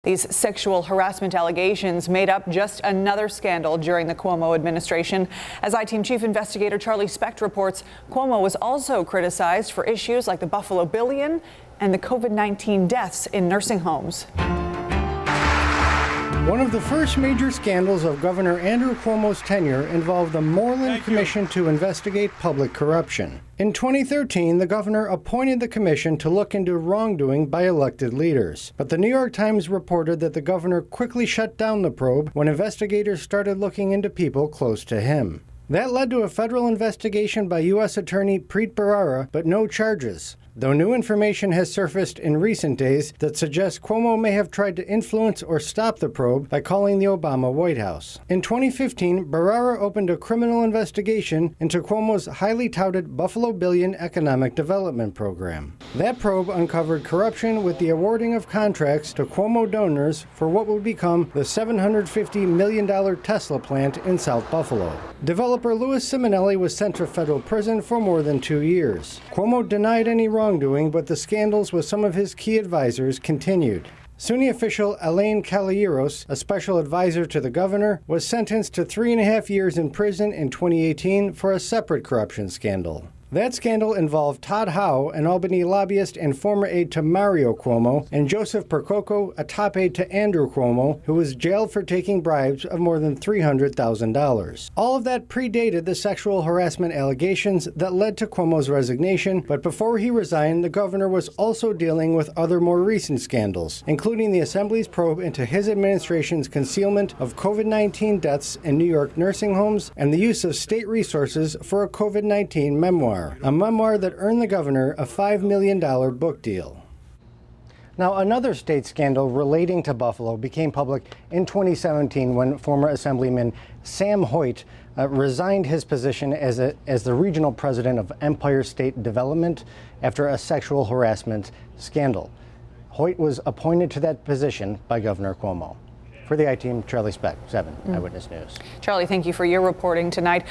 These sexual harassment allegations made up just another scandal during the Cuomo administration. As I-Team Chief Investigator Charlie Specht reports, Cuomo was also criticized for issues like the Buffalo Billion and the COVID-19 deaths in nursing homes. One of the first major scandals of Governor Andrew Cuomo's tenure involved the Moreland Commission to investigate public corruption. In 2013, the governor appointed the commission to look into wrongdoing by elected leaders. But the New York Times reported that the governor quickly shut down the probe when investigators started looking into people close to him. That led to a federal investigation by U.S. Attorney Preet Bharara, but no charges. Though new information has surfaced in recent days that suggests Cuomo may have tried to influence or stop the probe by calling the Obama White House. In 2015, Bharara opened a criminal investigation into Cuomo's highly touted Buffalo Billion economic development program. That probe uncovered corruption with the awarding of contracts to Cuomo donors for what would become the $750 million Tesla plant in South Buffalo. Developer Louis Simonelli was sent to federal prison for more than 2 years. Cuomo denied any wrongdoing, but the scandals with some of his key advisors continued. SUNY official Elaine Caballeros, a special advisor to the governor, was sentenced to 3.5 years in prison in 2018 for a separate corruption scandal. That scandal involved Todd Howe, an Albany lobbyist and former aide to Mario Cuomo, and Joseph Percoco, a top aide to Andrew Cuomo, who was jailed for taking bribes of more than $300,000. All of that predated the sexual harassment allegations that led to Cuomo's resignation, but before he resigned, the governor was also dealing with other more recent scandals, including the Assembly's probe into his administration's concealment of COVID-19 deaths in New York nursing homes and the use of state resources for a COVID-19 memoir. A memoir that earned the governor a $5 million book deal. Now, another state scandal relating to Buffalo became public in 2017 when former Assemblyman Sam Hoyt resigned his position as the regional president of Empire State Development after a sexual harassment scandal. Hoyt was appointed to that position by Governor Cuomo. For the I-Team, Charlie Specht, 7 Eyewitness News. Charlie, thank you for your reporting tonight.